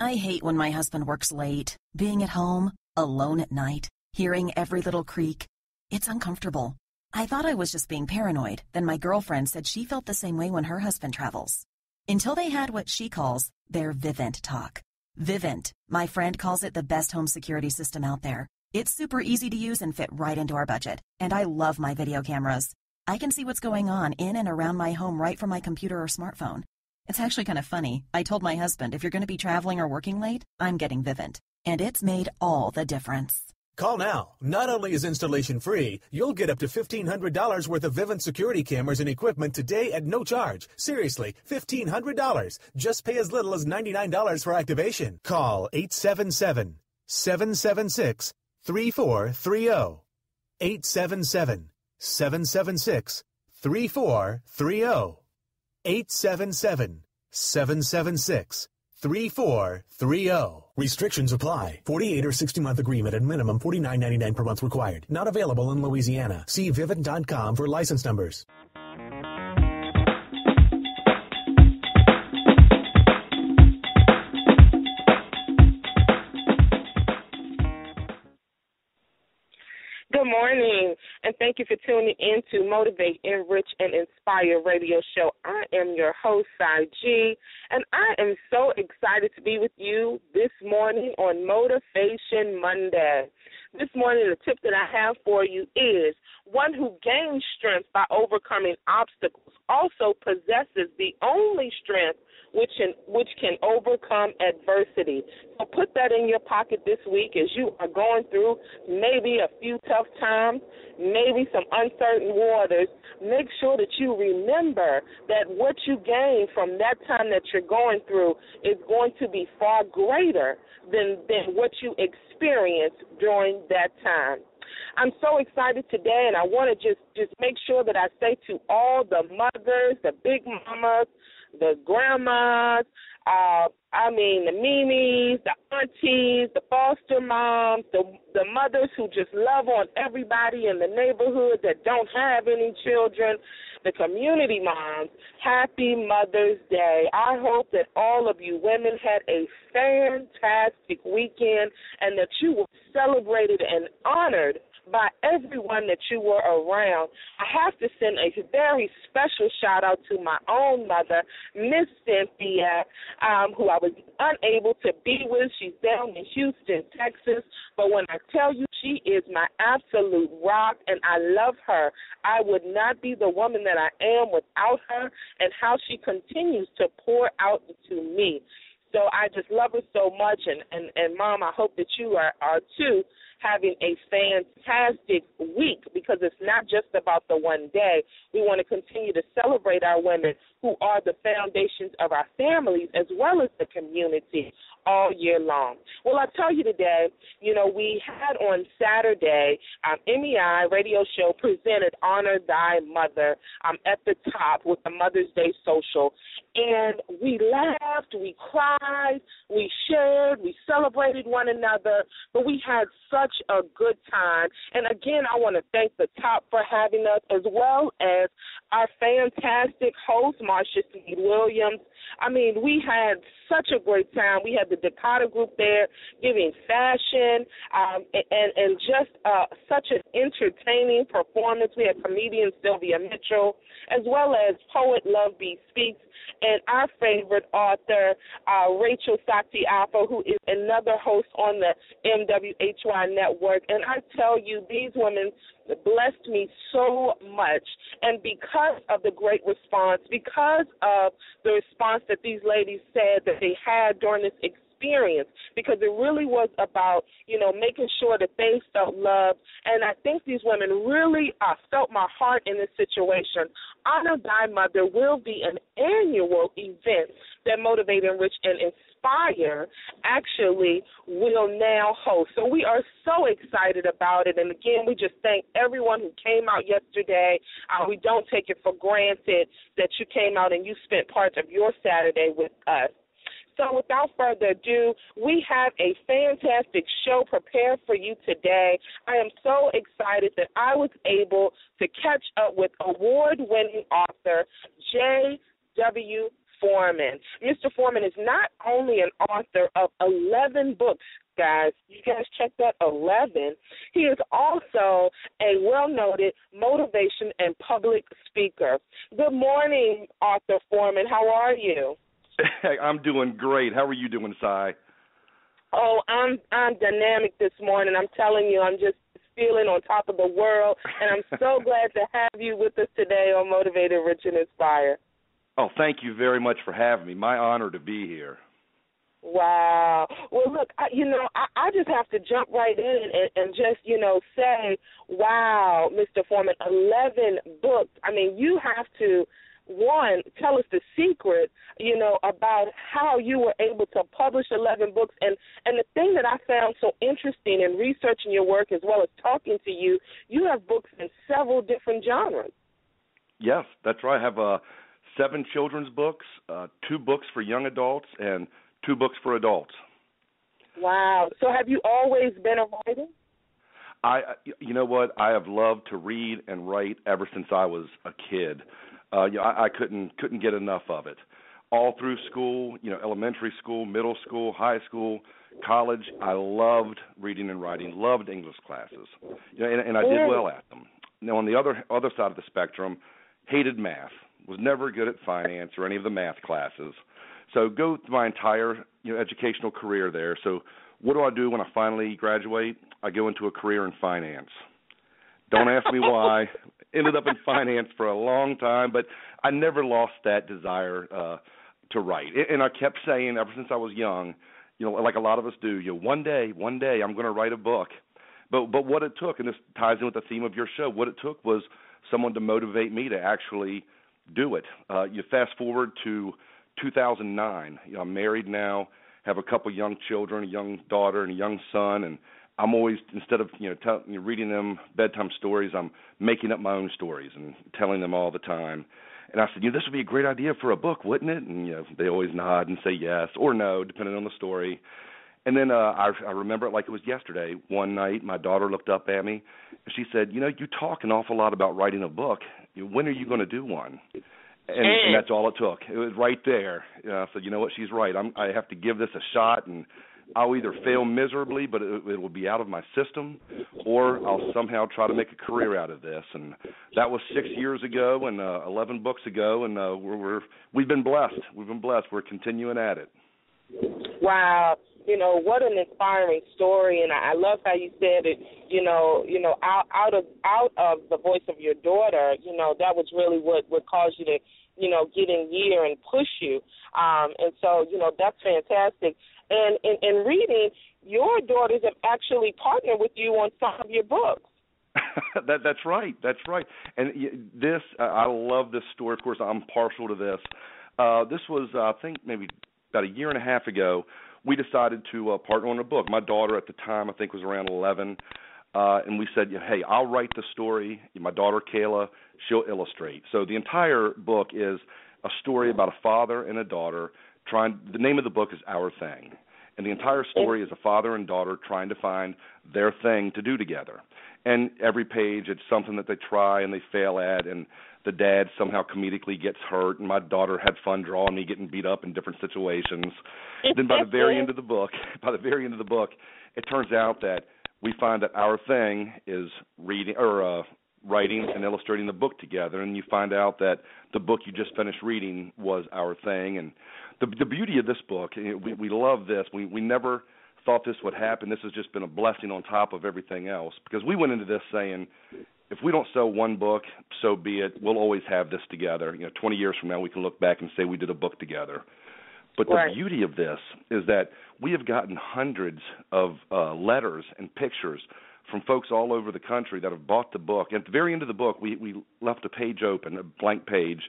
I hate when my husband works late, being at home, alone at night, hearing every little creak. It's uncomfortable. I thought I was just being paranoid. Then my girlfriend said she felt the same way when her husband travels. Until they had what she calls their Vivint talk. Vivint, my friend calls it the best home security system out there. It's super easy to use and fit right into our budget. And I love my video cameras. I can see what's going on in and around my home right from my computer or smartphone. It's actually kind of funny. I told my husband, if you're going to be traveling or working late, I'm getting Vivint. And it's made all the difference. Call now. Not only is installation free, you'll get up to $1,500 worth of Vivint security cameras and equipment today at no charge. Seriously, $1,500. Just pay as little as $99 for activation. Call 877-776-3430. 877-776-3430. 877-776-3430. Restrictions apply. 48 or 60-month agreement at minimum $49.99 per month required. Not available in Louisiana. See Vivint.com for license numbers. Good morning, and thank you for tuning in to Motivate, Enrich, and Inspire Radio Show. I am your host, Sai G, and I am so excited to be with you this morning on Motivation Monday. This morning, the tip that I have for you is one who gains strength by overcoming obstacles also possesses the only strength which can overcome adversity. So put that in your pocket this week as you are going through maybe a few tough times, maybe some uncertain waters. Make sure that you remember that what you gain from that time that you're going through is going to be far greater than what you experienced during that time. I'm so excited today, and I want to just make sure that I say to all the mothers, the big mamas, the grandmas, the mimis, the aunties, the foster moms, the mothers who just love on everybody in the neighborhood that don't have any children, the community moms, happy Mother's Day. I hope that all of you women had a fantastic weekend and that you were celebrated and honored by everyone that you were around. I have to send a very special shout-out to my own mother, Miss Cynthia, who I was unable to be with. She's down in Houston, Texas. But when I tell you she is my absolute rock and I love her, I would not be the woman that I am without her and how she continues to pour out to me. So I just love her so much. And Mom, I hope that you are too, having a fantastic week, because it's not just about the one day. We want to continue to celebrate our women who are the foundations of our families as well as the community all year long. Well, I tell you today, we had on Saturday, MEI Radio Show presented Honor Thy Mother at the top with the Mother's Day social. And we laughed, we cried, we shared, we celebrated one another, but we had such a good time. And again, I want to thank the top for having us, as well as our fantastic host, Marsha Sneed Williams. We had such a great time. We had the Dakota group there giving fashion and just such an entertaining performance. We had comedian Sylvia Mitchell, as well as poet Love B. Speaks, and our favorite author, Rachel Satiapo, who is another host on the MWHY network. And I tell you, these women blessed me so much. And because of the great response, because of the response that these ladies said that they had during this experience, because it really was about, making sure that they felt loved. And I think these women really felt my heart in this situation. Honor Thy Mother will be an annual event that Motivate, Enrich, and Inspire actually will now host. So we are so excited about it. And, again, we just thank everyone who came out yesterday. We don't take it for granted that you came out and you spent parts of your Saturday with us. So without further ado, we have a fantastic show prepared for you today. I am so excited that I was able to catch up with award-winning author J.W. Foreman. Mr. Foreman is not only an author of 11 books, guys. You guys check that, 11. He is also a well-noted motivation and public speaker. Good morning, Arthur Foreman. How are you? I'm doing great. How are you doing, Cy? Oh, I'm dynamic this morning. I'm telling you, I'm just feeling on top of the world, and I'm so glad to have you with us today on Motivated, Rich, and Inspire. Oh, thank you very much for having me. My honor to be here. Wow. Well, look, I just have to jump right in and just, say, wow, Mr. Foreman, 11 books. I mean, you have to, one, tell us the secret, about how you were able to publish 11 books. And the thing that I found so interesting in researching your work as well as talking to you, you have books in several different genres. Yes, that's right. I have 7 children's books, 2 books for young adults, and 2 books for adults. Wow. So have you always been a writer? You know what? I have loved to read and write ever since I was a kid. I couldn't get enough of it. All through school, elementary school, middle school, high school, college, I loved reading and writing, loved English classes, and I did well at them. Now, on the other side of the spectrum, hated math, was never good at finance or any of the math classes. So go through my entire educational career there. So what do I do when I finally graduate? I go into a career in finance. Don't ask me why. Ended up in finance for a long time, but I never lost that desire to write. And I kept saying ever since I was young, like a lot of us do, one day I'm going to write a book. But what it took, and this ties in with the theme of your show, what it took was someone to motivate me to actually do it. You fast forward to 2009. I'm married now, have a couple young children, a young daughter and a young son, and I'm always, instead of reading them bedtime stories, I'm making up my own stories and telling them all the time. And I said, this would be a great idea for a book, wouldn't it? And they always nod and say yes or no, depending on the story. And then I remember it like it was yesterday. One night, my daughter looked up at me and she said, you talk an awful lot about writing a book. When are you going to do one? And that's all it took. It was right there. I said, you know what? She's right. I have to give this a shot, and I'll either fail miserably, but it will be out of my system, or I'll somehow try to make a career out of this. And that was 6 years ago and 11 books ago, and we've been blessed. We've been blessed. We're continuing at it. Wow. What an inspiring story, and I love how you said it, out of the voice of your daughter, that was really what caused you to, get in gear and push you. And so, that's fantastic. And in reading, your daughters have actually partnered with you on some of your books. That's right. That's right. And this, I love this story. Of course, I'm partial to this. This was, I think, maybe about a year and a half ago. We decided to partner on a book. My daughter at the time, I think, was around 11, and we said, hey, I'll write the story. My daughter, Kayla, she'll illustrate. So the entire book is a story about a father and a daughter the name of the book is Our Thing, and the entire story is a father and daughter trying to find their thing to do together. And every page, it's something that they try and they fail at, and the dad somehow comedically gets hurt, and my daughter had fun drawing me getting beat up in different situations. Then by the very end of the book, it turns out that we find that our thing is writing and illustrating the book together, and you find out that the book you just finished reading was Our Thing. And the beauty of this book, we love this. We never thought this would happen. This has just been a blessing on top of everything else, because we went into this saying, if we don't sell one book, so be it. We'll always have this together. 20 years from now, we can look back and say we did a book together. But the beauty of this is that we have gotten hundreds of letters and pictures from folks all over the country that have bought the book. And at the very end of the book, we left a page open, a blank page,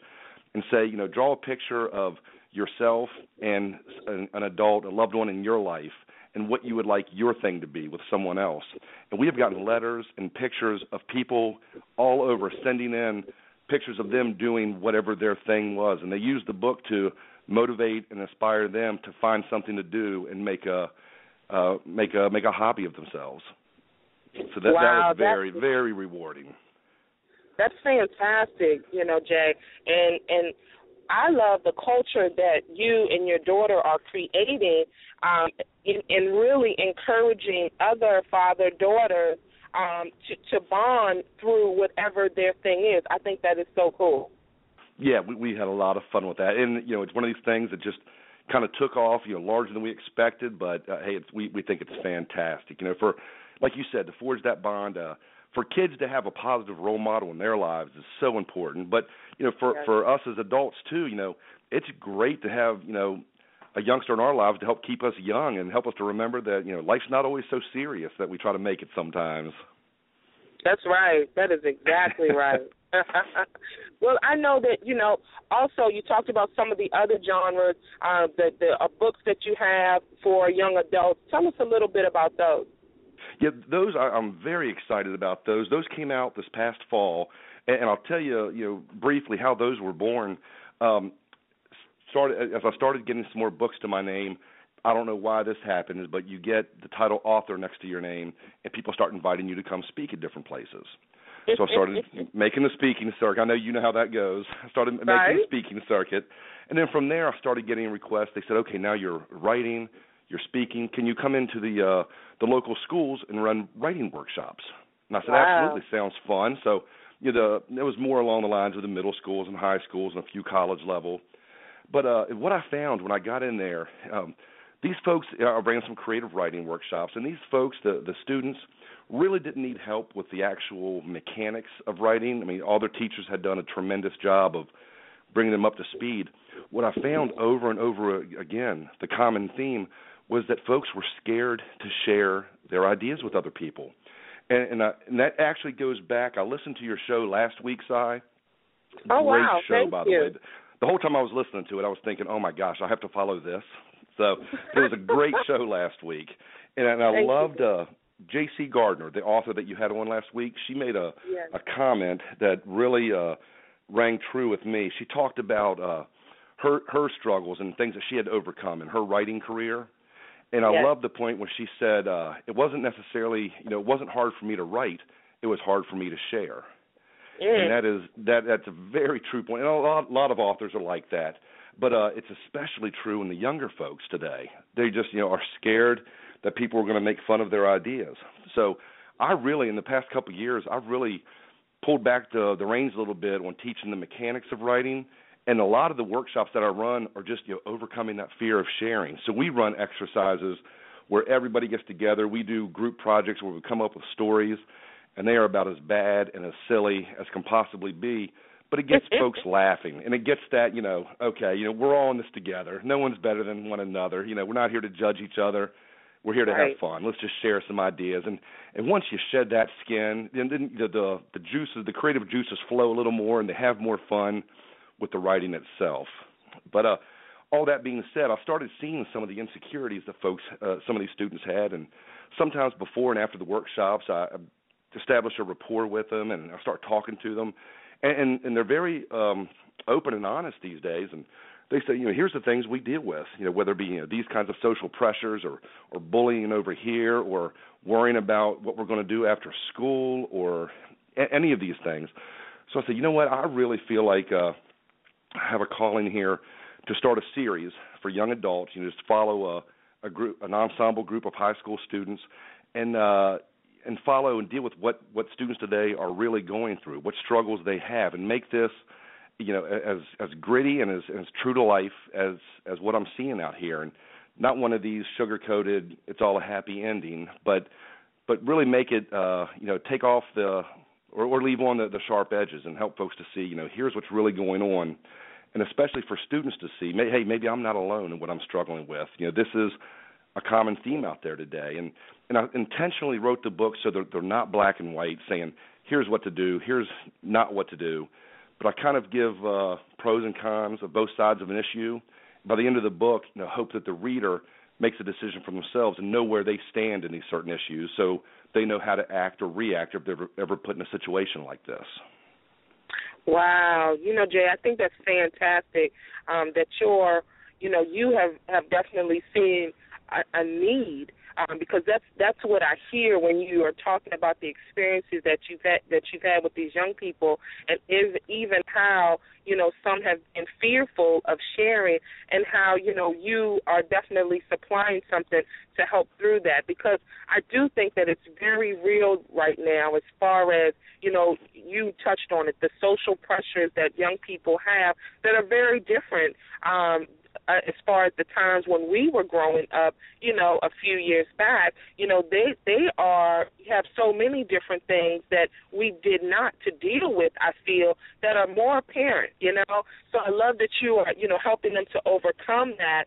and say, draw a picture of yourself and an adult, a loved one in your life, and what you would like your thing to be with someone else. And we have gotten letters and pictures of people all over sending in pictures of them doing whatever their thing was. And they use the book to motivate and inspire them to find something to do and make a hobby of themselves. So that was very, very rewarding. That's fantastic, Jay. And I love the culture that you and your daughter are creating in really encouraging other father-daughters to bond through whatever their thing is. I think that is so cool. Yeah, we had a lot of fun with that. And, it's one of these things that just kind of took off, larger than we expected. But, hey, we think it's fantastic. For, like you said, to forge that bond, for kids to have a positive role model in their lives is so important. But, for us as adults, too, it's great to have, a youngster in our lives to help keep us young and help us to remember that, life's not always so serious that we try to make it sometimes. That's right. That is exactly right. Well, I know that, also you talked about some of the other genres, the books that you have for young adults. Tell us a little bit about those. Yeah, those I'm very excited about those. Those came out this past fall, and I'll tell you, briefly how those were born. As I started getting some more books to my name, I don't know why this happens, but you get the title author next to your name, and people start inviting you to come speak at different places. So I started making the speaking circuit. I know you know how that goes. I started making the speaking circuit. And then from there, I started getting requests. They said, okay, now you're writing, you're speaking. Can you come into the local schools and run writing workshops? And I said, absolutely, sounds fun. So it was more along the lines of the middle schools and high schools and a few college level. But what I found when I got in there, these folks are bringing some creative writing workshops, and these folks, the students, really didn't need help with the actual mechanics of writing. I mean, all their teachers had done a tremendous job of bringing them up to speed. What I found over and over again, the common theme, was that folks were scared to share their ideas with other people. And that actually goes back. I listened to your show last week, Si. Oh, wow. Great show, by the way. The whole time I was listening to it, I was thinking, oh, my gosh, I have to follow this. So it was a great show last week. And I loved J.C. Gardner, the author that you had on last week. She made a comment that really rang true with me. She talked about her struggles and things that she had to overcome in her writing career. And I love the point when she said it wasn't necessarily, it wasn't hard for me to write. It was hard for me to share. And that's a very true point. And a lot of authors are like that. But it's especially true in the younger folks today. They just, are scared that people are going to make fun of their ideas. So I really, in the past couple of years, I've really pulled back the reins a little bit on teaching the mechanics of writing. And a lot of the workshops that I run are just, overcoming that fear of sharing. So we run exercises where everybody gets together. We do group projects where we come up with stories, and they are about as bad and as silly as can possibly be. But it gets folks laughing, and it gets that, okay, we're all in this together. No one's better than one another. We're not here to judge each other. We're here to have fun. Let's just share some ideas. And once you shed that skin, then the juices, the creative juices flow a little more, and they have more fun with the writing itself. But all that being said, I started seeing some of the insecurities that folks, some of these students had, and sometimes before and after the workshops, I establish a rapport with them, and I start talking to them. And they're very open and honest these days, and they say, here's the things we deal with, whether it be these kinds of social pressures or bullying over here or worrying about what we're going to do after school or any of these things. So I said, you know what, I really feel like I have a calling here to start a series for young adults, just follow an ensemble group of high school students and follow and deal with what students today are really going through, what struggles they have, and make this, as gritty and as true to life as what I'm seeing out here, and not one of these sugar-coated, it's all a happy ending, but really make it, take off or leave on the sharp edges and help folks to see, here's what's really going on, and especially for students to see, hey, maybe I'm not alone in what I'm struggling with. This is a common theme out there today, and I intentionally wrote the book so they're not black and white, saying here's what to do, here's not what to do. But I kind of give pros and cons of both sides of an issue. By the end of the book, hope that the reader makes a decision for themselves and know where they stand in these certain issues, so they know how to act or react if they're ever put in a situation like this. Wow, Jay, I think that's fantastic. That you have definitely seen a need because that's what I hear when you are talking about the experiences that you've had with these young people, and even how some have been fearful of sharing, and how you are definitely supplying something to help through that, because I do think that it's very real right now as far as you touched on it, the social pressures that young people have that are very different as far as the times when we were growing up, a few years back. They have so many different things that we did not to deal with, I feel, that are more apparent, So I love that you are, helping them to overcome that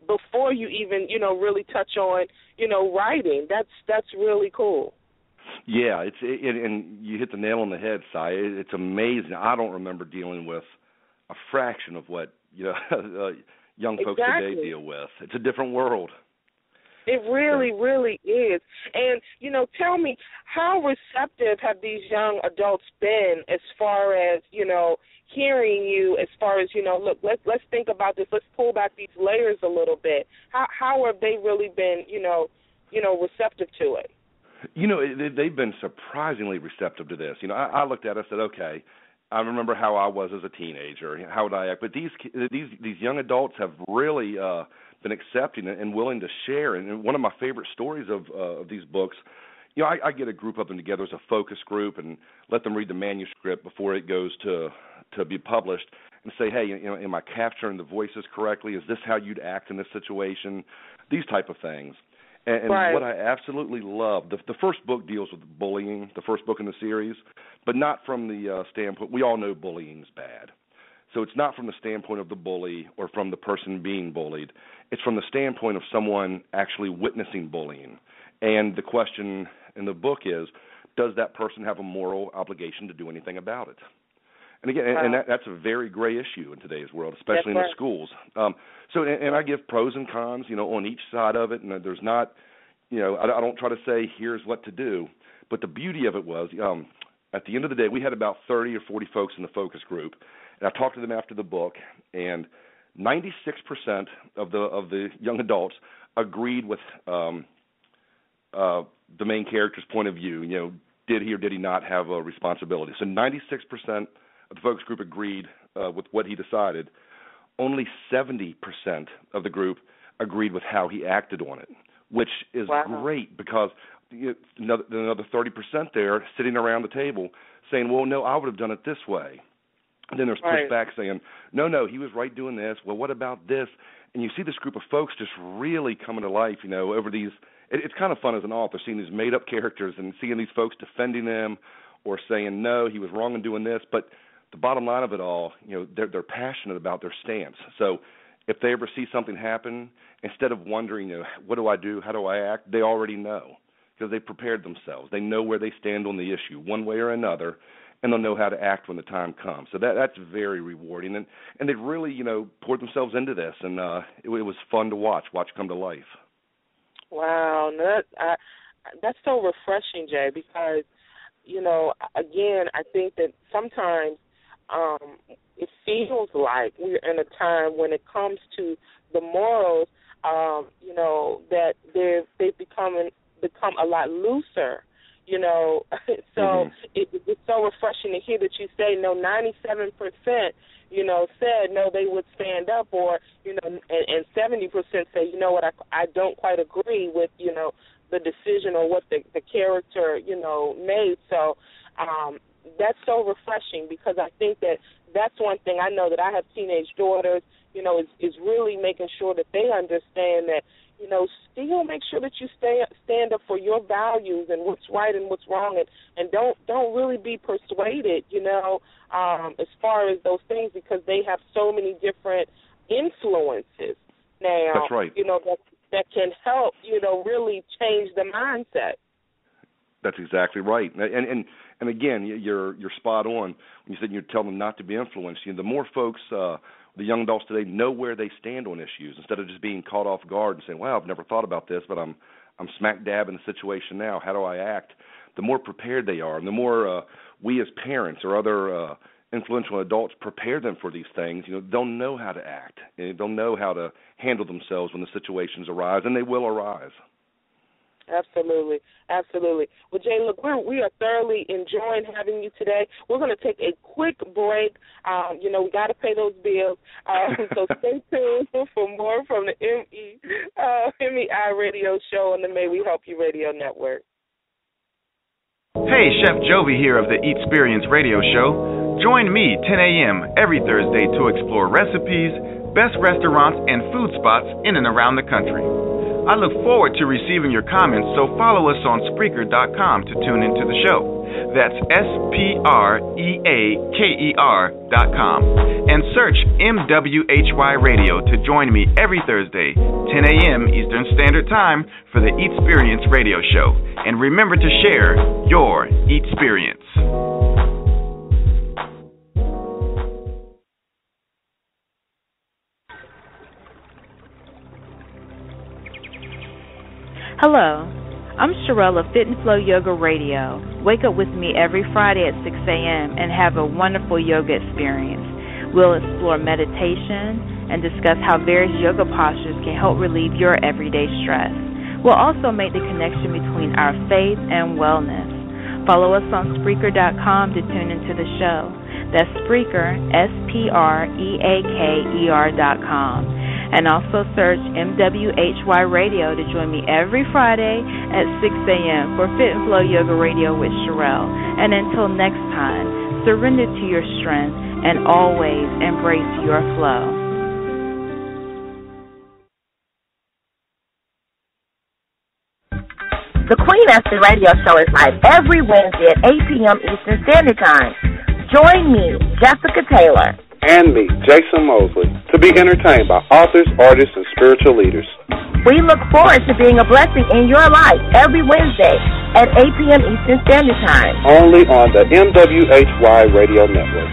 before you even, really touch on, writing. That's really cool. Yeah, and you hit the nail on the head, Si. It's amazing. I don't remember dealing with a fraction of what young folks today deal with. It's a different world. It really, really is. And, tell me, how receptive have these young adults been as far as, hearing you, as far as, look, let's think about this. Let's pull back these layers a little bit. How have they really been, receptive to it? They've been surprisingly receptive to this. I looked at it and said, okay, I remember how I was as a teenager, how would I act? But these young adults have really been accepting and willing to share. And one of my favorite stories of these books, I get a group of them together as a focus group and let them read the manuscript before it goes to be published, and say, hey, am I capturing the voices correctly? Is this how you'd act in this situation? These type of things. And right. What I absolutely love, the first book deals with bullying, the first book in the series, but not from the standpoint, we all know bullying's bad. So it's not from the standpoint of the bully or from the person being bullied. It's from the standpoint of someone actually witnessing bullying. And the question in the book is, does that person have a moral obligation to do anything about it? And again, and that's a very gray issue in today's world, especially in the schools. And I give pros and cons, on each side of it. And there's not, I don't try to say here's what to do. But the beauty of it was, at the end of the day, we had about 30 or 40 folks in the focus group, and I talked to them after the book, and 96% of the young adults agreed with the main character's point of view. Did he or did he not have a responsibility? So 96% of the focus group agreed with what he decided. Only 70% of the group agreed with how he acted on it, which is great, because another 30% there sitting around the table saying, well, no, I would have done it this way. And then there's pushback saying, no, he was right doing this. Well, what about this? And you see this group of folks just really coming to life, over these. It's kind of fun as an author, seeing these made-up characters and seeing these folks defending them or saying, no, he was wrong in doing this. But the bottom line of it all, they're passionate about their stance. So if they ever see something happen, instead of wondering, what do I do, how do I act, they already know, because they prepared themselves. They know where they stand on the issue, one way or another, and they'll know how to act when the time comes. So that's very rewarding. And they've really, poured themselves into this, and it was fun to watch come to life. Wow, that's so refreshing, Jay, because, again, I think that sometimes it feels like we're in a time when it comes to the morals, that they've become a lot looser, So it's so refreshing to hear that you say, 97%, said no, they would stand up, or, and 70% say, what, I don't quite agree with, the decision or what the character, made. So that's so refreshing, because I think that's one thing I know that I have teenage daughters, is really making sure that they understand that, still make sure that you stand up for your values and what's right and what's wrong, and don't really be persuaded, as far as those things, because they have so many different influences now. That's right. That can help, really change the mindset. That's exactly right. And again, you're spot on when you said you tell them not to be influenced. The more folks, the young adults today, know where they stand on issues, instead of just being caught off guard and saying, "Wow, I've never thought about this, but I'm smack dab in the situation now. How do I act?" The more prepared they are, and the more we as parents or other influential adults prepare them for these things, they'll know how to act. They'll know how to handle themselves when the situations arise, and they will arise. Absolutely, absolutely. Well, Jay, look, we are thoroughly enjoying having you today. We're going to take a quick break. We got to pay those bills. So stay tuned for more from the MEI Radio Show on the May We Help You Radio Network. Hey, Chef Jovi here of the Eatsperience Radio Show. Join me 10 a.m. every Thursday to explore recipes, best restaurants, and food spots in and around the country. I look forward to receiving your comments, so follow us on Spreaker.com to tune into the show. That's SPREAKER.com. And search MWHY Radio to join me every Thursday, 10 a.m. Eastern Standard Time for the Eatsperience Radio Show. And remember to share your Eatsperience. Hello, I'm Sherelle of Fit and Flow Yoga Radio. Wake up with me every Friday at 6 a.m. and have a wonderful yoga experience. We'll explore meditation and discuss how various yoga postures can help relieve your everyday stress. We'll also make the connection between our faith and wellness. Follow us on Spreaker.com to tune into the show. That's Spreaker, SPREAKER.com. And also search MWHY Radio to join me every Friday at 6 a.m. for Fit and Flow Yoga Radio with Sherelle. And until next time, surrender to your strength and always embrace your flow. The Queen Esther Radio Show is live every Wednesday at 8 p.m. Eastern Standard Time. Join me, Jessica Taylor, and me, Jason Mosley, to be entertained by authors, artists, and spiritual leaders. We look forward to being a blessing in your life every Wednesday at 8 p.m. Eastern Standard Time. Only on the MWHY Radio Network.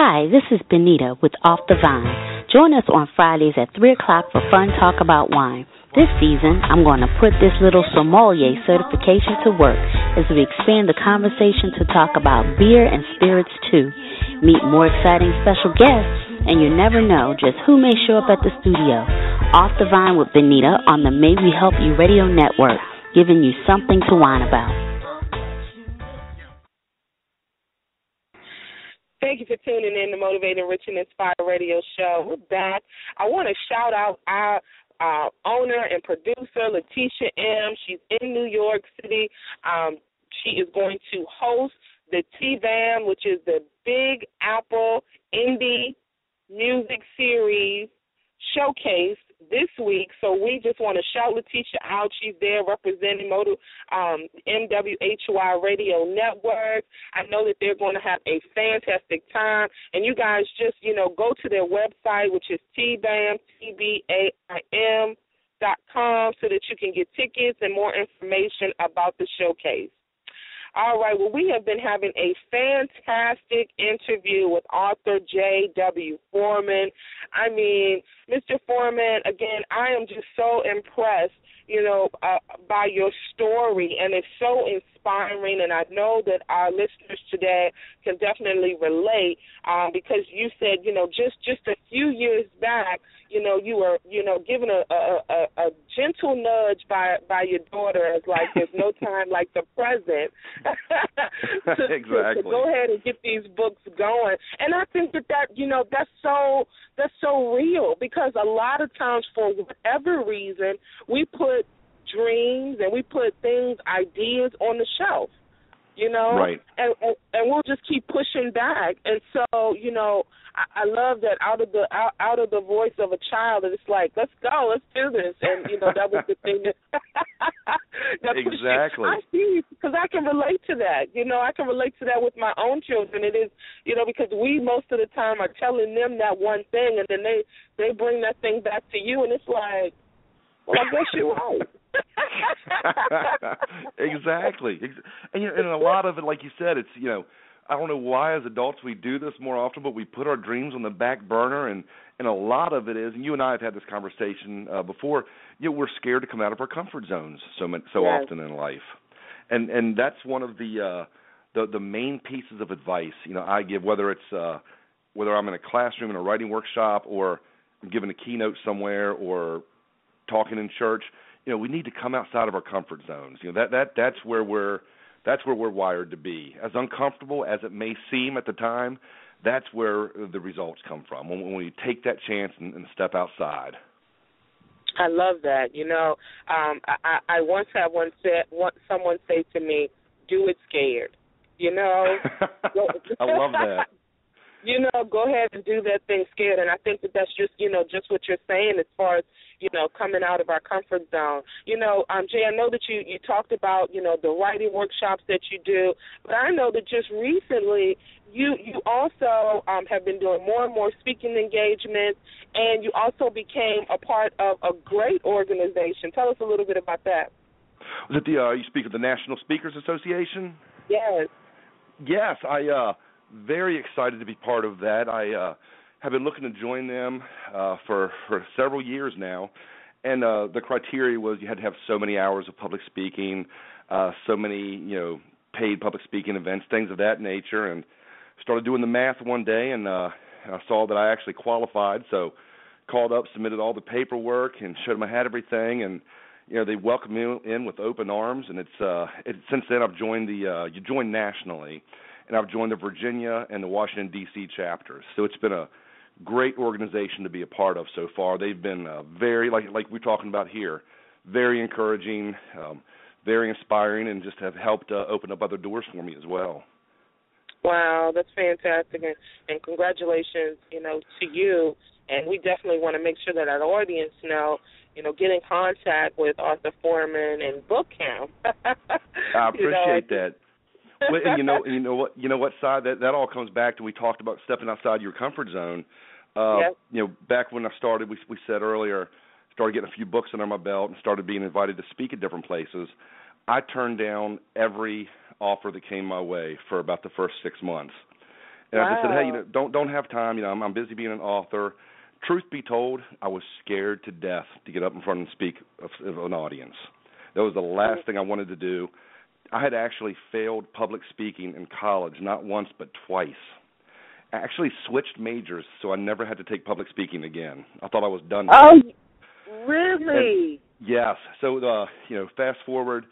Hi, this is Benita with Off the Vine. Join us on Fridays at 3 o'clock for fun talk about wine. This season, I'm going to put this little sommelier certification to work as we expand the conversation to talk about beer and spirits too. Meet more exciting special guests, and you never know just who may show up at the studio. Off the Vine with Benita on the May We Help You Radio Network, giving you something to whine about. Thank you for tuning in to Motivate, Enrich, and Inspire Radio Show. We're back. I want to shout out our owner and producer, Letitia M. She's in New York City. She is going to host the T-BAM, which is the Big Apple Indie Music Series Showcase this week. So we just want to shout Letitia out. She's there representing MWHY Radio Network. I know that they're going to have a fantastic time. And you guys just, go to their website, which is TBAM.com, so that you can get tickets and more information about the showcase. All right, well, we have been having a fantastic interview with author J.W. Foreman. I mean, Mr. Foreman, again, I am just so impressed, by your story, and it's so inspiring, and I know that our listeners today can definitely relate because you said, just a few years back, you were, given a gentle nudge by your daughter as like there's no time like the present Exactly. to go ahead and get these books going. And I think that that's so real, because a lot of times for whatever reason we put dreams and we put ideas on the shelf, right. and we'll just keep pushing back. And so, I love that out of the voice of a child, and it's like, let's go, let's do this. And that was the thing that exactly. I see, because I can relate to that. I can relate to that with my own children. It is, because we most of the time are telling them that one thing, and then they bring that thing back to you, and it's like, well, I guess you're right. Exactly. And a lot of it, like you said, it's, I don't know why as adults we do this more often, but we put our dreams on the back burner, and a lot of it is, and you and I have had this conversation before, we're scared to come out of our comfort zones so yes. often in life. And that's one of the main pieces of advice, I give, whether it's whether I'm in a classroom in a writing workshop or I'm giving a keynote somewhere or talking in church, we need to come outside of our comfort zones. That's where we're wired to be. As uncomfortable as it may seem at the time, that's where the results come from, when we take that chance and step outside. I love that. I once had someone say to me, "Do it scared." I love that. Go ahead and do that thing scared. And I think that's just, just what you're saying as far as, coming out of our comfort zone. Jay, I know that you talked about, the writing workshops that you do, but I know that just recently you also have been doing more and more speaking engagements, and you also became a part of a great organization. Tell us a little bit about that. Was it you speak of the National Speakers Association? Yes. Yes, I very excited to be part of that. I have been looking to join them for several years now, and the criteria was you had to have so many hours of public speaking, so many paid public speaking events, things of that nature, and started doing the math one day, and I saw that I actually qualified, so called up, submitted all the paperwork, and showed them I had everything, and they welcomed me in with open arms, and since then I've joined you join nationally. And I've joined the Virginia and the Washington, D.C. chapters. So it's been a great organization to be a part of so far. They've been very, like we're talking about here, very encouraging, very inspiring, and just have helped open up other doors for me as well. Wow, that's fantastic. And congratulations, to you. And we definitely want to make sure that our audience know, get in contact with Arthur Foreman and book him. I appreciate that. Well, and you know what, Si, that all comes back to, we talked about stepping outside your comfort zone. Yes. Back when I started, we said earlier, started getting a few books under my belt and started being invited to speak at different places. I turned down every offer that came my way for about the first 6 months. And I just said, hey, don't have time. I'm busy being an author. Truth be told, I was scared to death to get up in front and speak of an audience. That was the last thing I wanted to do. I had actually failed public speaking in college, not once but twice. I actually switched majors, so I never had to take public speaking again. I thought I was done. Oh, really? And, yes. So, fast forward,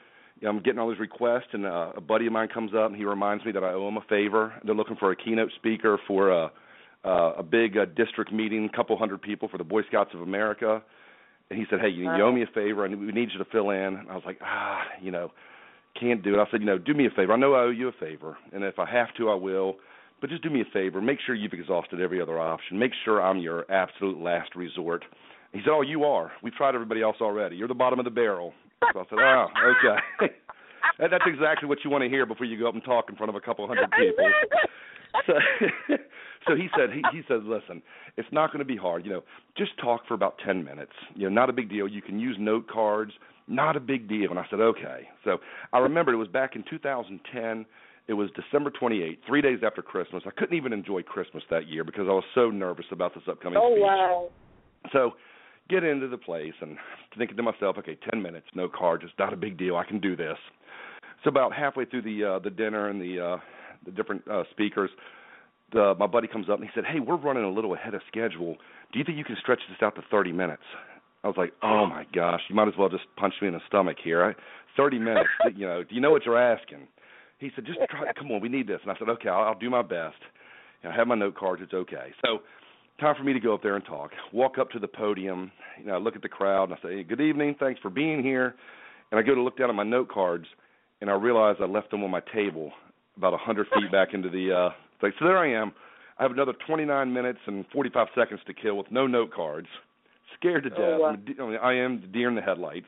I'm getting all these requests, and a buddy of mine comes up, and he reminds me that I owe him a favor. They're looking for a keynote speaker for a big district meeting, a couple hundred people for the Boy Scouts of America. And he said, hey, you owe me a favor, and we need you to fill in. And I was like, can't do it. I said, do me a favor. I know I owe you a favor, and if I have to, I will. But just do me a favor. Make sure you've exhausted every other option. Make sure I'm your absolute last resort. He said, oh, you are. We've tried everybody else already. You're the bottom of the barrel. So I said, oh, okay. That's exactly what you want to hear before you go up and talk in front of a couple hundred people. So he said, listen, it's not going to be hard. Just talk for about 10 minutes. Not a big deal. You can use note cards. Not a big deal. And I said, okay. So I remember it was back in 2010. It was December 28th, 3 days after Christmas. I couldn't even enjoy Christmas that year because I was so nervous about this upcoming speech. Oh, wow. So get into the place and thinking to myself, okay, 10 minutes, no cards. It's not a big deal. I can do this. So about halfway through the dinner and the different speakers, my buddy comes up and he said, hey, we're running a little ahead of schedule. Do you think you can stretch this out to 30 minutes? I was like, oh, my gosh, you might as well just punch me in the stomach here. 30 minutes, do you know what you're asking? He said, just try, come on, we need this. And I said, okay, I'll do my best. I have my note cards, it's okay. So time for me to go up there and talk. Walk up to the podium, I look at the crowd, and I say, hey, good evening, thanks for being here. And I go to look down at my note cards, and I realize I left them on my table about 100 feet back into the thing. So there I am. I have another 29 minutes and 45 seconds to kill with no note cards. Scared to death. Oh, wow. I am the deer in the headlights.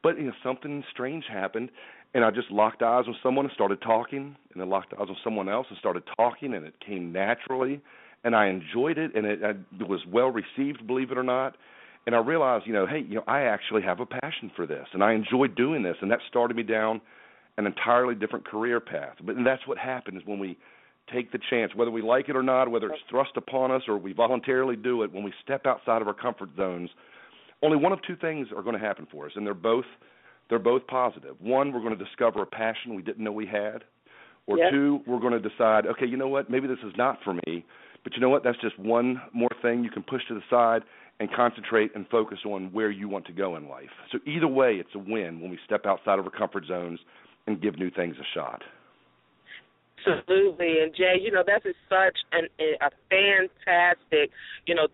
But something strange happened, and I just locked eyes with someone and started talking, and then locked eyes with someone else and started talking, and it came naturally, and I enjoyed it, and it was well received, believe it or not. And I realized, I actually have a passion for this, and I enjoy doing this, and that started me down an entirely different career path. But that's what happens when we take the chance, whether we like it or not, whether it's thrust upon us or we voluntarily do it, when we step outside of our comfort zones, only one of two things are going to happen for us, and they're both positive. One, we're going to discover a passion we didn't know we had, or two, we're going to decide, okay, you know what, maybe this is not for me, but you know what, that's just one more thing you can push to the side and concentrate and focus on where you want to go in life. So either way, it's a win when we step outside of our comfort zones and give new things a shot. Absolutely. And, Jay, that is such a fantastic,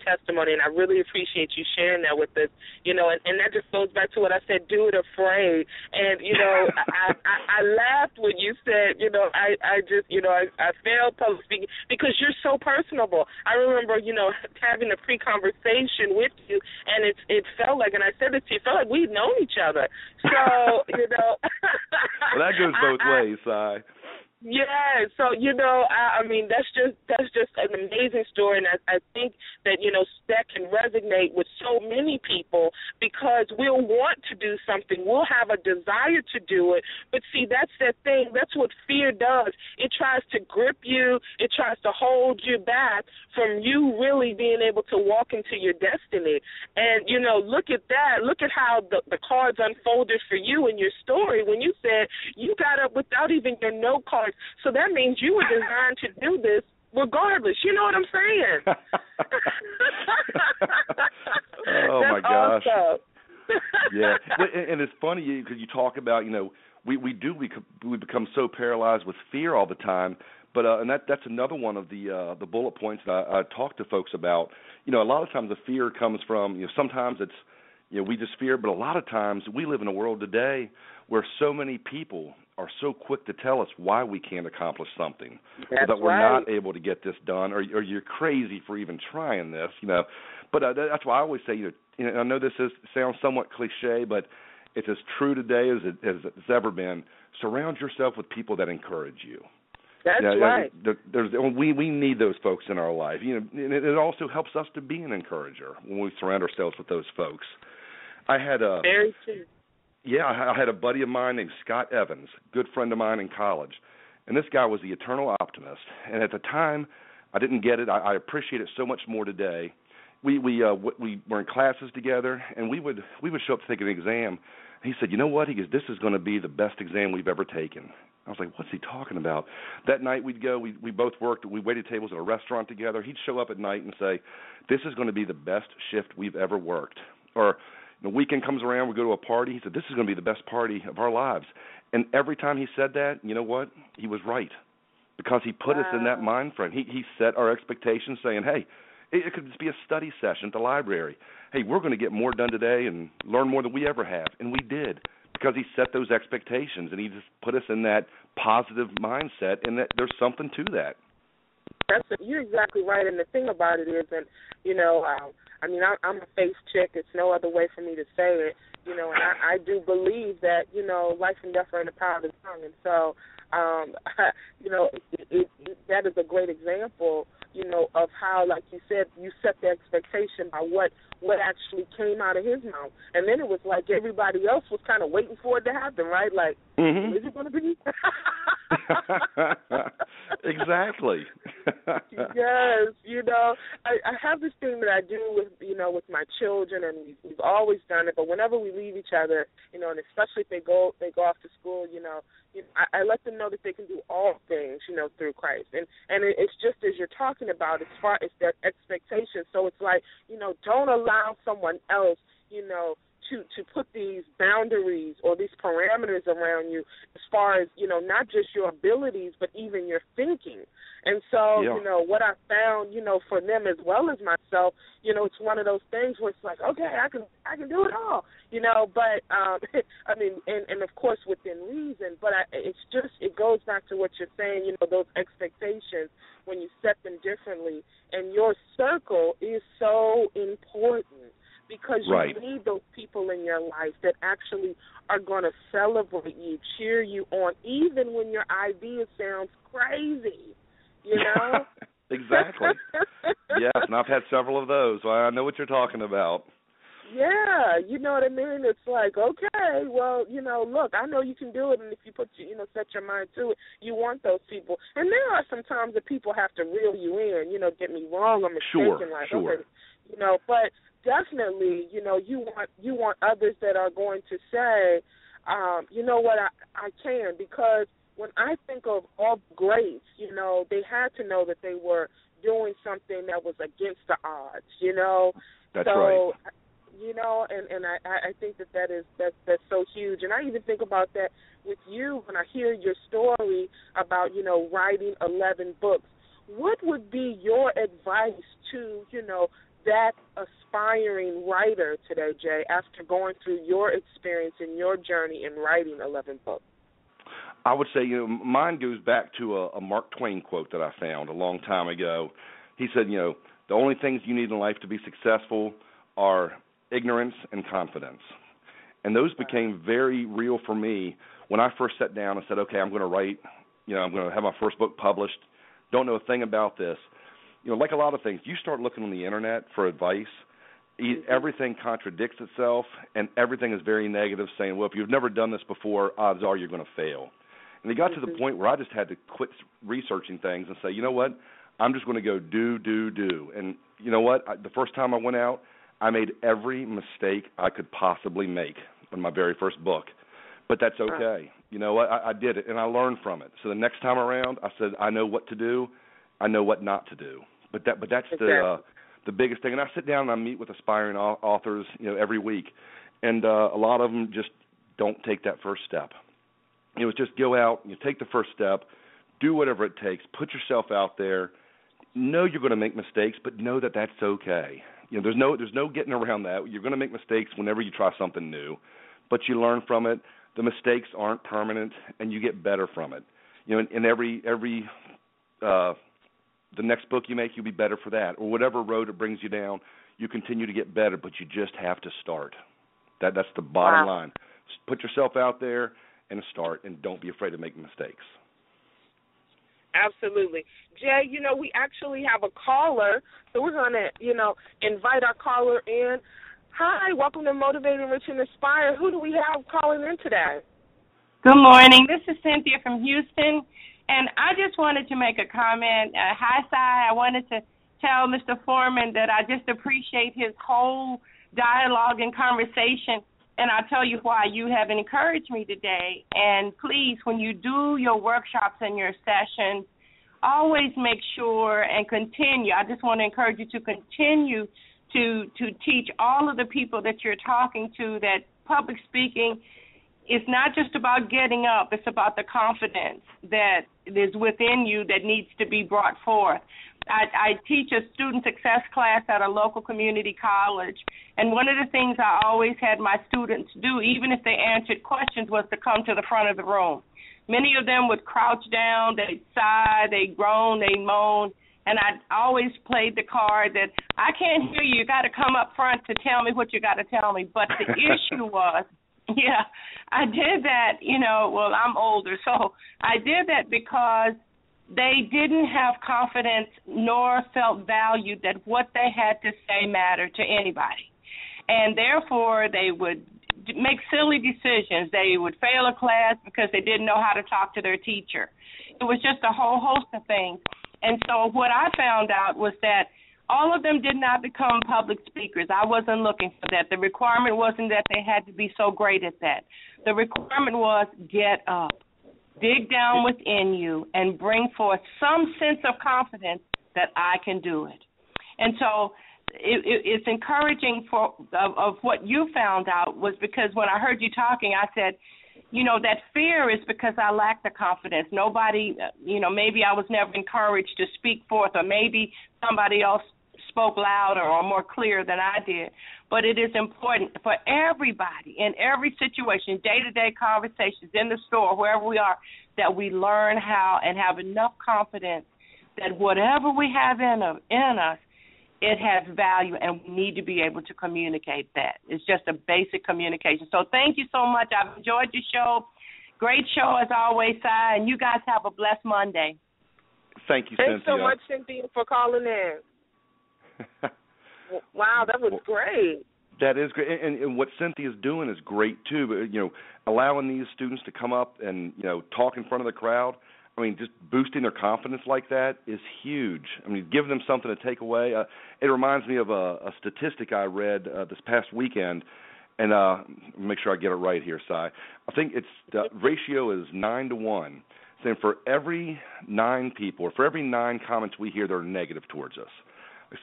testimony, and I really appreciate you sharing that with us, and that just goes back to what I said, do it afraid. And, I laughed when you said, I failed public speaking because you're so personable. I remember, having a pre-conversation with you, and it felt like, and I said it to you, it felt like we'd known each other. So, Well, that goes both ways, Si. Yeah, so I mean that's just an amazing story, and I think that that can resonate with so many people because we'll want to do something, we'll have a desire to do it, but see that's that thing. That's what fear does. It tries to grip you. It tries to hold you back from you really being able to walk into your destiny. And look at that. Look at how the cards unfolded for you in your story when you said you got up without even your note card. So that means you were designed to do this regardless. You know what I'm saying? Oh, that's my gosh. Awesome. Yeah. And it's funny because you talk about, we become so paralyzed with fear all the time. But and that's another one of the bullet points that I talk to folks about. A lot of times the fear comes from, sometimes it's, we just fear, but a lot of times we live in a world today where so many people are so quick to tell us why we can't accomplish something, or that we're not able to get this done, or you're crazy for even trying this, But that's why I always say, I know this sounds somewhat cliche, but it's as true today as it's ever been. Surround yourself with people that encourage you. That's right. We need those folks in our life. And it also helps us to be an encourager when we surround ourselves with those folks. Very true. Yeah, I had a buddy of mine named Scott Evans, good friend of mine in college, and this guy was the eternal optimist. And at the time, I didn't get it. I appreciate it so much more today. We were in classes together, and we would show up to take an exam. He said, "You know what?" He goes, "This is going to be the best exam we've ever taken." I was like, "What's he talking about?" That night we'd go. We both worked. We waited tables at a restaurant together. He'd show up at night and say, "This is going to be the best shift we've ever worked." Or the weekend comes around, we go to a party. He said, "This is going to be the best party of our lives." And every time he said that, you know what? He was right, because he put us in that mind frame. He set our expectations, saying, "Hey, it could just be a study session at the library. Hey, we're going to get more done today and learn more than we ever have." And we did, because he set those expectations, and he just put us in that positive mindset, and that there's something to that. You're exactly right, and the thing about it is, and I'm a faith chick. It's no other way for me to say it, and I do believe that, life and death are in the power of the tongue, and so, that is a great example, of how, like you said, you set the expectation by what actually came out of his mouth, and then it was like everybody else was kind of waiting for it to happen, right? Like, is it going to be? Exactly. Yes, I have this thing that I do with with my children, and we've always done it. But whenever we leave each other, and especially if they go off to school, I let them know that they can do all things, through Christ. And it's just as you're talking about, as far as their expectations. So it's like, don't allow someone else, to put these boundaries or these parameters around you, as far as, not just your abilities, but even your thinking. And so, what I found, for them as well as myself, it's one of those things where it's like, okay, I can do it all, but, I mean, and of course within reason, but it goes back to what you're saying, those expectations when you set them differently, and your circle is so important. Because you need those people in your life that actually are going to celebrate you, cheer you on, even when your idea sounds crazy, Exactly. Yes, and I've had several of those, so I know what you're talking about. Yeah, you know what I mean? It's like, okay, well, look, I know you can do it, and if you set your mind to it, you want those people. And there are some times that people have to reel you in, get me wrong or mistaken, Sure. Okay, but definitely, you want others that are going to say, you know what, I can, because when I think of all greats, they had to know that they were doing something that was against the odds, That's so, right. And I think that's so huge. And I even think about that with you when I hear your story about, writing 11 books. What would be your advice to, that aspiring writer today, Jay, after going through your experience and your journey in writing 11 books? I would say, mine goes back to a Mark Twain quote that I found a long time ago. He said, the only things you need in life to be successful are ignorance and confidence. And those became very real for me when I first sat down and said, okay, I'm going to write, I'm going to have my first book published, don't know a thing about this. Like a lot of things, you start looking on the Internet for advice, everything contradicts itself, and everything is very negative, saying, well, if you've never done this before, odds are you're going to fail. And it got to the point where I just had to quit researching things and say, you know what, I'm just going to go do. And you know what, the first time I went out, I made every mistake I could possibly make in my very first book. But that's okay. You know what, I did it, and I learned from it. So the next time around, I said, I know what to do, I know what not to do. But that's the biggest thing. And I sit down and I meet with aspiring authors, every week, and a lot of them just don't take that first step. It's just go out, take the first step, do whatever it takes, put yourself out there. Know you're going to make mistakes, but know that that's okay. There's no getting around that. You're going to make mistakes whenever you try something new, but you learn from it. The mistakes aren't permanent, and you get better from it. In every the next book you make, you'll be better for that, or whatever road it brings you down, you continue to get better, but you just have to start. That's the bottom line. Put yourself out there and start, and don't be afraid to make mistakes. Absolutely. Jay, we actually have a caller, so we're going to, invite our caller in. Hi, welcome to Motivate, Enrich, and Inspire. Who do we have calling in today? Good morning. This is Cynthia from Houston, and I just wanted to make a comment. Hi, Cy. I wanted to tell Mr. Foreman that I just appreciate his whole dialogue and conversation, and I'll tell you why. You have encouraged me today, and please, when you do your workshops and your sessions, always make sure and continue. I just want to encourage you to continue to teach all of the people that you're talking to that public speaking is not just about getting up. It's about the confidence that is within you that needs to be brought forth. I teach a student success class at a local community college, and one of the things I always had my students do, even if they answered questions, was to come to the front of the room. Many of them would crouch down, they'd sigh, they'd groan, they'd moan, and I always played the card that I can't hear you. You got to come up front to tell me what you got to tell me. But the issue was, I did that, well, I'm older, so I did that because they didn't have confidence nor felt valued that what they had to say mattered to anybody. And therefore, they would make silly decisions. They would fail a class because they didn't know how to talk to their teacher. It was just a whole host of things. And so what I found out was that all of them did not become public speakers. I wasn't looking for that. The requirement wasn't that they had to be so great at that. The requirement was get up, dig down within you, and bring forth some sense of confidence that I can do it. And so it's encouraging of what you found out was because when I heard you talking, I said, that fear is because I lack the confidence. Nobody, maybe I was never encouraged to speak forth, or maybe somebody else spoke louder or more clear than I did. But it is important for everybody in every situation, day-to-day conversations, in the store, wherever we are, that we learn how and have enough confidence that whatever we have in us, it has value, and we need to be able to communicate that. It's just a basic communication. So thank you so much. I've enjoyed your show. Great show as always, Cy, and you guys have a blessed Monday. Thank you, Cynthia. Thanks so much, Cynthia, for calling in. Wow, that was great. That is great, and what Cynthia's doing is great too. But allowing these students to come up and talk in front of the crowd. I mean, just boosting their confidence like that is huge. I mean, giving them something to take away. It reminds me of a statistic I read this past weekend, and make sure I get it right here, Si. I think the ratio is 9 to 1. Saying for every 9 people, or for every 9 comments we hear that are negative towards us,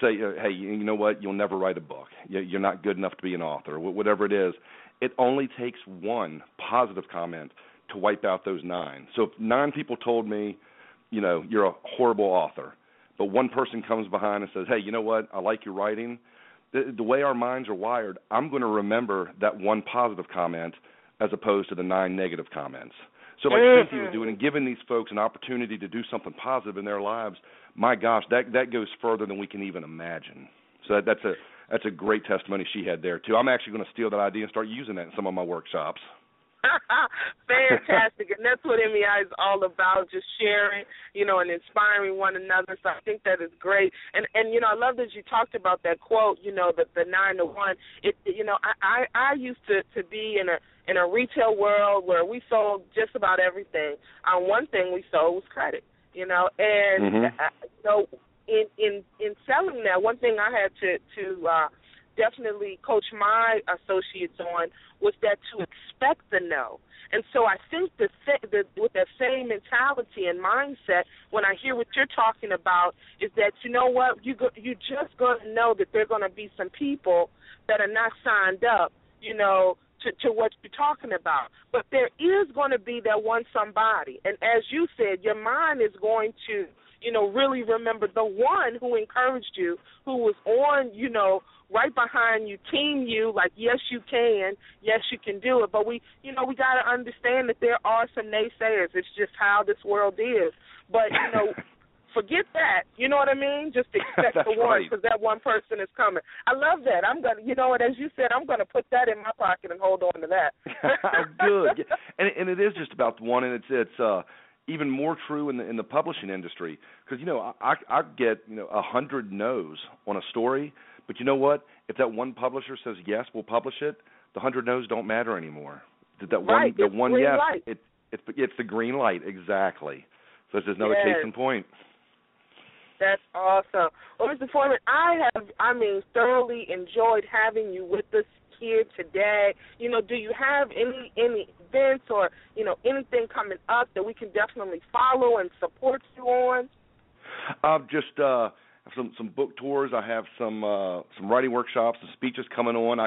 say, hey, you know what, you'll never write a book. You're not good enough to be an author, whatever it is. It only takes one positive comment to wipe out those 9. So if 9 people told me, you're a horrible author, but one person comes behind and says, hey, you know what, I like your writing, the way our minds are wired, I'm going to remember that one positive comment as opposed to the 9 negative comments. So like Cynthia was doing and giving these folks an opportunity to do something positive in their lives, my gosh, that goes further than we can even imagine. So that's a great testimony she had there, too. I'm actually going to steal that idea and start using that in some of my workshops. Fantastic, and that's what MEI is all about, just sharing, and inspiring one another. So I think that is great, and I love that you talked about that quote, the 9 to 1. I used to be in a retail world where we sold just about everything. One thing we sold was credit, and in selling that, one thing I had to definitely coach my associates on was that to expect the no. And so I think with that same mentality and mindset, when I hear what you're talking about, is that, you know what, you just going to know that there are going to be some people that are not signed up, to what you're talking about. But there is going to be that one somebody. And as you said, your mind is going to, really remember the one who encouraged you, who was on, right behind you, team you, like, yes, you can, yes, you can do it. But we got to understand that there are some naysayers. It's just how this world is. But, forget that. You know what I mean? Just expect the one, because that one person is coming. I love that. I'm going to, as you said, I'm going to put that in my pocket and hold on to that. Good. And it is just about the one, and it's even more true in the publishing industry, because, I get, 100 no's on a story, but you know what? If that one publisher says, yes, we'll publish it, the 100 no's don't matter anymore. That one, the one yes, it's the green light, exactly. So it's just another case in point. That's awesome. Well, Mr. Foreman, I have, thoroughly enjoyed having you with us here today. Do you have any events or, anything coming up that we can definitely follow and support you on? Just some book tours. I have some writing workshops and speeches coming on.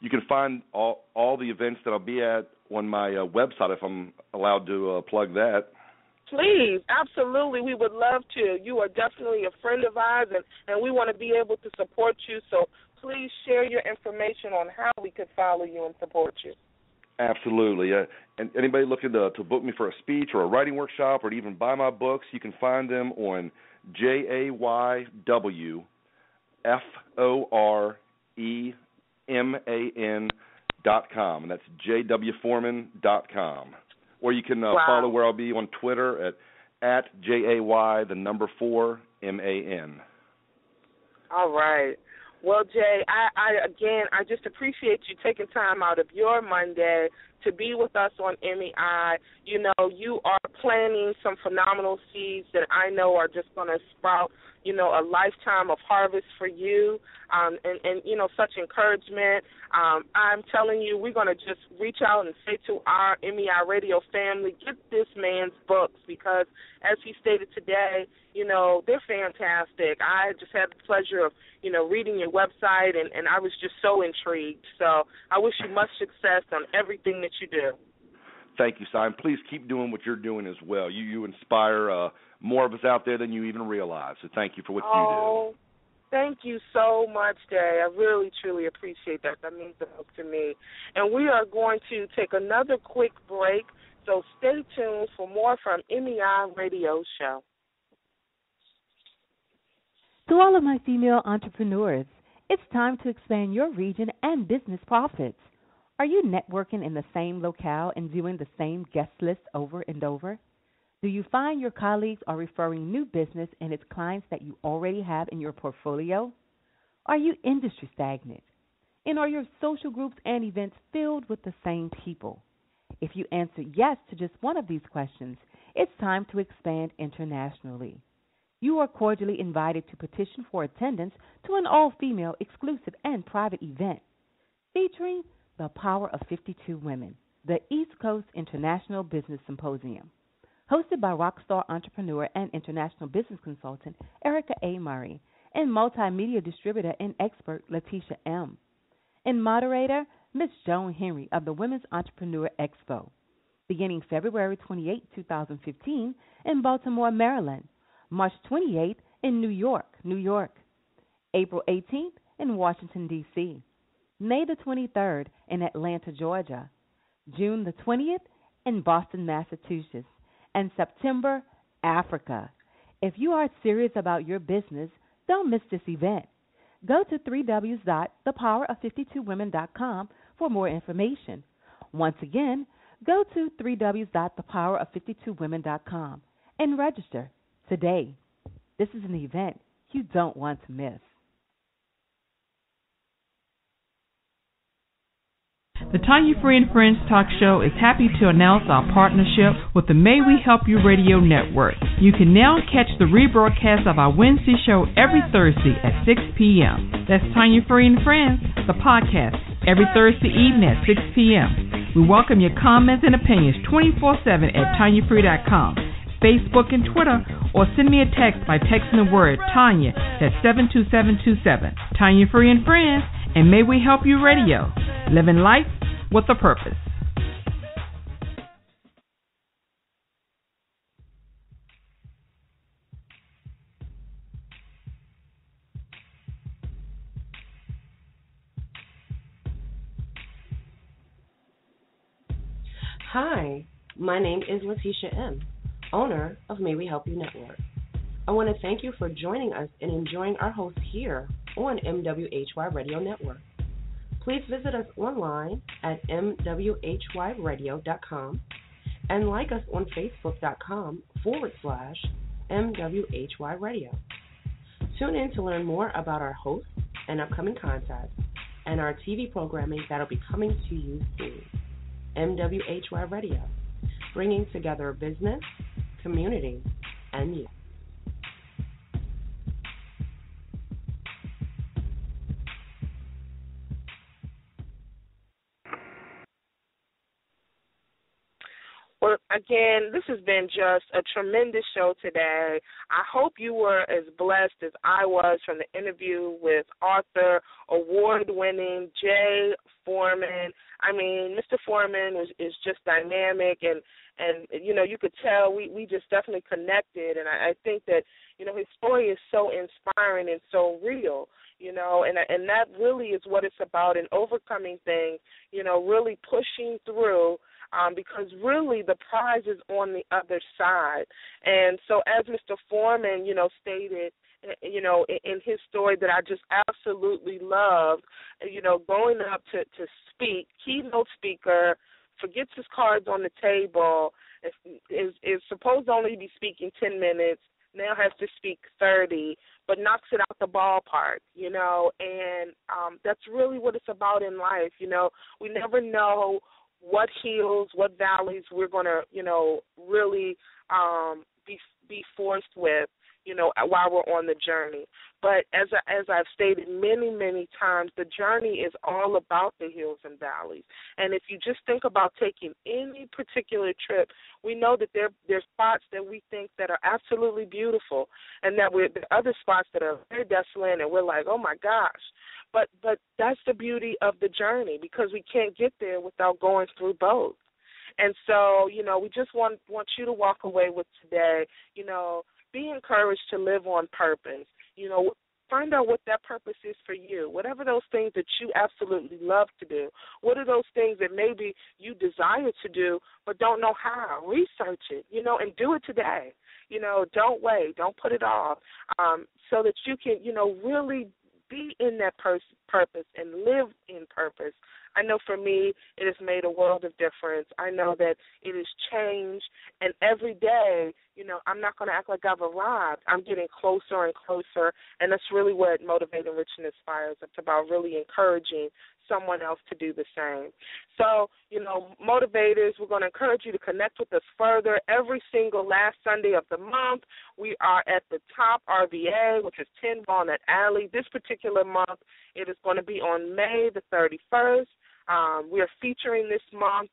You can find all the events that I'll be at on my website, if I'm allowed to plug that. Please, absolutely. We would love to. You are definitely a friend of ours, and we want to be able to support you. So please share your information on how we could follow you and support you. Absolutely. And anybody looking to book me for a speech or a writing workshop or to even buy my books, you can find them on JAYWFOREMAN.com, and that's JWForeman.com. Or you can follow where I'll be on Twitter at JAY4MAN. All right. Well, Jay, I just appreciate you taking time out of your Monday to be with us on MEI. You are planting some phenomenal seeds that I know are just going to sprout, a lifetime of harvest for you, and such encouragement. I'm telling you, we're going to just reach out and say to our MEI Radio family, get this man's books, because as he stated today, they're fantastic. I just had the pleasure of, reading your website, and I was just so intrigued. So I wish you much success on everything that you do. Thank you, Simon. Please keep doing what you're doing as well. You inspire more of us out there than you even realize. So thank you for what you do. Thank you so much, Jay. I really, truly appreciate that. That means the most to me. And we are going to take another quick break, so stay tuned for more from MEI Radio Show. To all of my female entrepreneurs, it's time to expand your region and business profits. Are you networking in the same locale and viewing the same guest list over and over? Do you find your colleagues are referring new business and its clients that you already have in your portfolio? Are you industry stagnant? And are your social groups and events filled with the same people? If you answer yes to just one of these questions, it's time to expand internationally. You are cordially invited to petition for attendance to an all-female, exclusive, and private event featuring the Power of 52 Women, the East Coast International Business Symposium, hosted by rockstar entrepreneur and international business consultant Erica A. Murray and multimedia distributor and expert Letitia M., and moderator Ms. Joan Henry of the Women's Entrepreneur Expo, beginning February 28, 2015 in Baltimore, Maryland, March 28th in New York, April 18th in Washington, D.C., May the 23rd in Atlanta, Georgia, June the 20th in Boston, Massachusetts, and September, Africa. If you are serious about your business, don't miss this event. Go to www.thepowerof52women.com for more information. Once again, go to www.thepowerof52women.com and register today. This is an event you don't want to miss. The Tanya Free and Friends Talk Show is happy to announce our partnership with the May We Help You Radio Network. You can now catch the rebroadcast of our Wednesday show every Thursday at 6 p.m. That's Tanya Free and Friends, the podcast, every Thursday evening at 6 p.m. We welcome your comments and opinions 24/7 at TanyaFree.com, Facebook and Twitter, or send me a text by texting the word Tanya, that's 72727. Tanya Free and Friends, and May We Help You Radio. Living life with a purpose. Hi, my name is Letitia M., owner of May We Help You Network. I want to thank you for joining us and enjoying our hosts here on MWHY Radio Network. Please visit us online at mwhyradio.com and like us on facebook.com/MWHY Radio. Tune in to learn more about our hosts and upcoming contests and our TV programming that will be coming to you soon. MWHY Radio, bringing together business, community, and you. Well, again, this has been just a tremendous show today. I hope you were as blessed as I was from the interview with author, award-winning Jay Foreman. I mean, Mr. Foreman is just dynamic, and you know, you could tell we just definitely connected. And I think that, you know, his story is so inspiring and so real, you know, and that really is what it's about, in overcoming things, you know, really pushing through. Because really the prize is on the other side. And so as Mr. Foreman, you know, stated, you know, in his story that I just absolutely loved, you know, going up to speak, keynote speaker, forgets his cards on the table, is supposed to only be speaking 10 minutes, now has to speak 30, but knocks it out the ballpark, you know, and that's really what it's about in life. You know, we never know what hills, what valleys we're going to, you know, really be forced with, you know, while we're on the journey. But as I've stated many, many times, the journey is all about the hills and valleys. And if you just think about taking any particular trip, we know that there's spots that we think that are absolutely beautiful, and that there are other spots that are very desolate, and we're like, oh my gosh. But that's the beauty of the journey, because we can't get there without going through both. And so, you know, we just want you to walk away with today, you know, be encouraged to live on purpose. You know, find out what that purpose is for you. Whatever those things that you absolutely love to do, what are those things that maybe you desire to do but don't know how? Research it, you know, and do it today. You know, don't wait, don't put it off, so that you can, you know, really be in that purpose and live in purpose. I know for me it has made a world of difference. I know that it has changed, and every day, I'm not going to act like I've arrived. I'm getting closer and closer, and that's really what Motivate, Enrich, and Inspire is. It's about really encouraging someone else to do the same. So, motivators, we're going to encourage you to connect with us further. Every single last Sunday of the month, we are at the Top RVA, which is 10 Walnut Alley. This particular month, it is going to be on May the 31st. We are featuring this month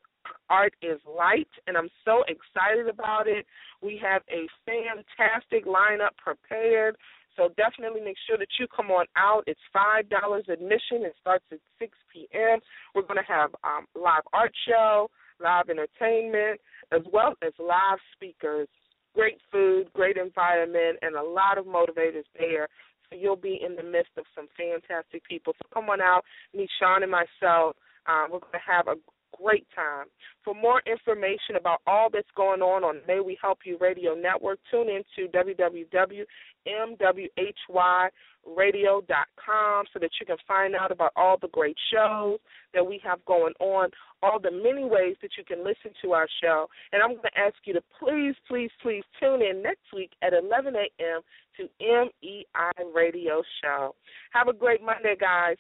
Art is Light, and I'm so excited about it. We have a fantastic lineup prepared, so definitely make sure that you come on out. It's $5 admission. It starts at 6 p.m. We're going to have live art show, live entertainment, as well as live speakers, great food, great environment, and a lot of motivators there. So you'll be in the midst of some fantastic people. So come on out, meet Sean and myself. We're going to have a great time. For more information about all that's going on May We Help You Radio Network, tune in to www.mwhyradio.com so that you can find out about all the great shows that we have going on, all the many ways that you can listen to our show. And I'm going to ask you to please, please, please tune in next week at 11 a.m. to MEI Radio Show. Have a great Monday, guys.